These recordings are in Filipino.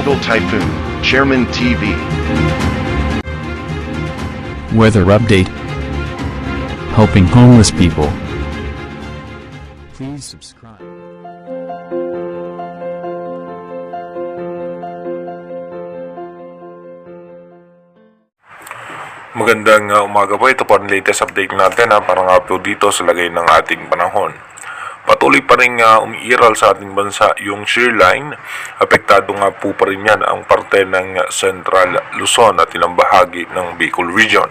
Tropical Typhoon, Chairman TV. Weather update. Helping homeless people. Please subscribe. Magandang umaga po. Ito po ang latest update natin para nga po dito sa lagay ng ating panahon. Patuloy pa rin umiiral sa ating bansa yung shear line. Apektado nga po pa rin yan ang parte ng Central Luzon at ilang bahagi ng Bicol Region.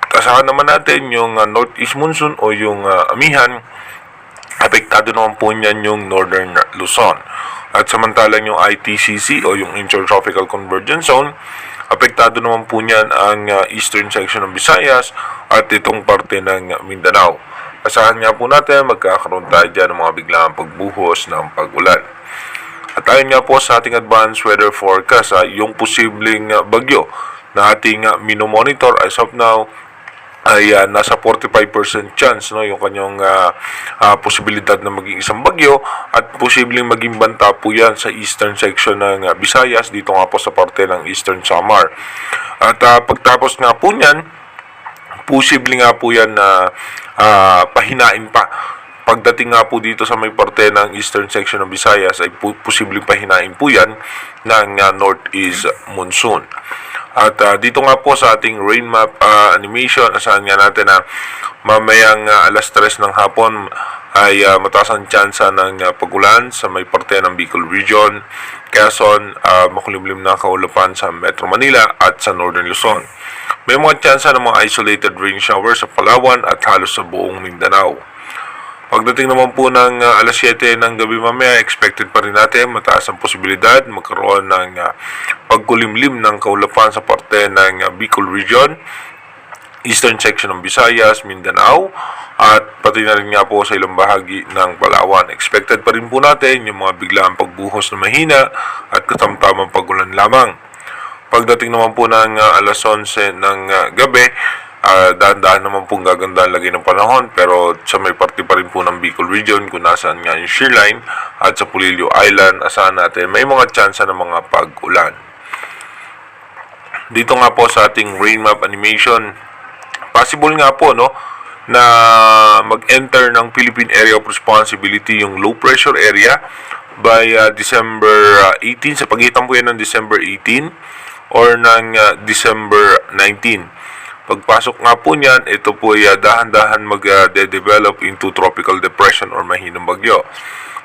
Kasahan naman natin yung Northeast Monsoon o yung Amihan. Apektado naman po niyan yung Northern Luzon. At samantalang yung ITCC o yung Intertropical Convergence Zone, apektado naman po niyan ang eastern section ng Visayas at itong parte ng Mindanao. Asahan nga po natin magkakaroon tayo dyan ng mga biglaang pagbuhos ng pag-ulan. At ayon nga po sa ating advanced weather forecast, yung posibleng bagyo na ating minomonitor as of now ay nasa 45% chance, yung kanyang posibilidad na maging isang bagyo at posibleng maging banta po yan sa eastern section ng Visayas, dito nga po sa parte ng Eastern Samar. At pagtapos nga po niyan, posible nga po yan na pahinain pa. Pagdating nga po dito sa may parte ng eastern section ng Visayas ay posibleng pahinain po yan ng northeast monsoon. At dito nga po sa ating rain map animation, asahan nga natin na mamayang alas 3 ng hapon ay mataas ang tsansa ng pagulan sa may parte ng Bicol Region, Quezon, makulimlim na kaulapan sa Metro Manila at sa Northern Luzon. May mga tsansa ng mga isolated rain showers sa Palawan at halos sa buong Mindanao. Pagdating naman po ng alas 7 ng gabi mamaya, expected pa rin natin mataas ang posibilidad magkaroon ng pagkulimlim ng kaulapan sa parte ng Bicol Region, eastern section ng Visayas, Mindanao, at pati na rin nga po sa ilang bahagi ng Palawan. Expected pa rin po natin yung mga biglaang pagbuhos na mahina at katamtamang pagulan lamang. Pagdating naman po ng alas 11 ng gabi, dahan-dahan naman pong gaganda ang lagay ng panahon, pero sa may parte pa rin po ng Bicol Region kung nasaan nga yung shear line at sa Pulilio Island, asahan natin may mga tsansa ng mga pag-ulan. Dito nga po sa ating rain map animation, possible nga po na mag-enter ng Philippine Area of Responsibility yung low pressure area by December 18, sa pagitan po yan ng December 18 or ng December 19. Pagpasok nga po niyan, ito po ay dahan-dahan mag-develop into tropical depression or mahinang bagyo.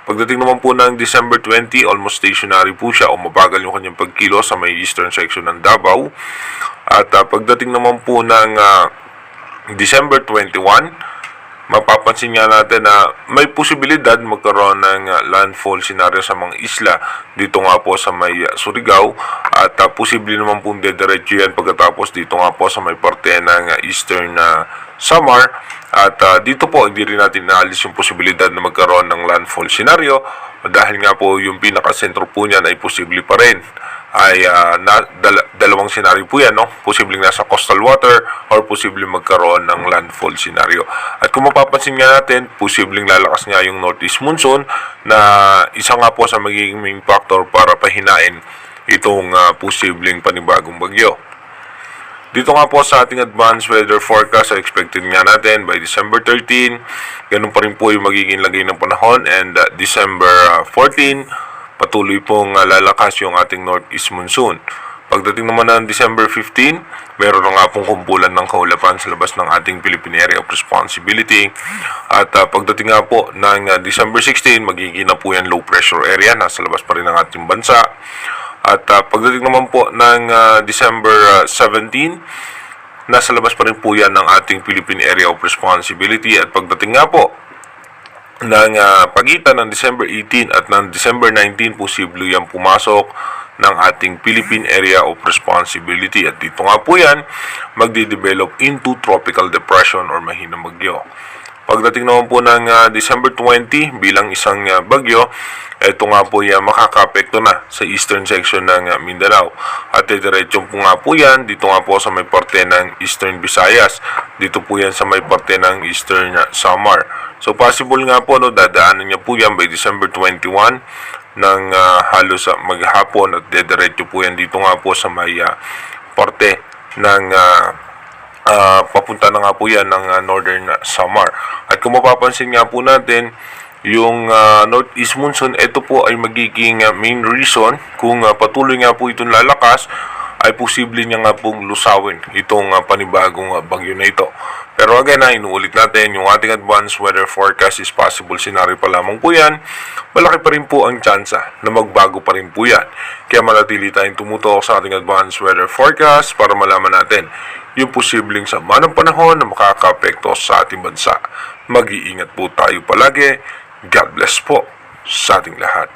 Pagdating naman po ng December 20, almost stationary po siya o mabagal yung kanyang pagkilo sa may eastern section ng Davao. At pagdating naman po ng December 21, mapapansin nga natin na may posibilidad magkaroon ng landfall scenario sa mga isla dito nga po sa may Surigao at posible naman pong dediretso yan pagkatapos dito nga po sa may parte ng eastern Samar at dito po hindi rin natin naalis yung posibilidad na magkaroon ng landfall scenario dahil nga po yung pinakasentro po niyan ay posible pa rin ay dalawang senaryo po yan, posibleng nasa coastal water or posibleng magkaroon ng landfall scenario. At kung mapapansin nga natin, posibleng lalakas nga yung northeast monsoon na isa nga po sa magiging main factor para pahinain itong posibleng panibagong bagyo. Dito nga po sa ating advanced weather forecast, expected nga natin by December 13, ganun pa rin po yung magiging lagay ng panahon, and December 14, patuloy pong lalakas yung ating northeast monsoon. Pagdating naman ng December 15, meron na nga pong kumpulan ng kaulapan sa labas ng ating Philippine Area of Responsibility. At pagdating nga po ng December 16, magiging na po yan low pressure area, nasa labas pa rin ng ating bansa. At pagdating naman po ng December 17, nasa labas pa rin po yan ng ating Philippine Area of Responsibility. At pagdating nga po ng pagitan ng December 18 at ng December 19, posible yan pumasok ng ating Philippine Area of Responsibility. At dito nga po yan, magde-develop into tropical depression or mahinang bagyo. Pagdating naman po ng December 20 bilang isang bagyo, ito nga po ay makaka-apekto na sa eastern section ng Mindanao. At diretso po nga po yan, dito nga po sa may parte ng Eastern Visayas. Dito po yan sa may parte ng Eastern Samar. So possible nga po, no, dadaanan niya po yan by December 21 ng halos maghapon at diretso po yan dito nga po sa may parte ng papunta na nga po yan ng Northern Samar. At kung mapapansin nga po natin, yung northeast monsoon, ito po ay magiging main reason kung patuloy nga po itong lalakas, ay posible niya nga pong lusawin itong panibagong bagyo na ito. Pero again, inuulit natin, yung ating advanced weather forecast is possible scenario pa lamang po yan. Malaki pa rin po ang tsansa na magbago pa rin po yan. Kaya manatili tayong tumutok sa ating advanced weather forecast para malaman natin yung posibleng sama ng panahon na makaka-apekto sa ating bansa. Mag-iingat po tayo palagi. God bless po sa ating lahat.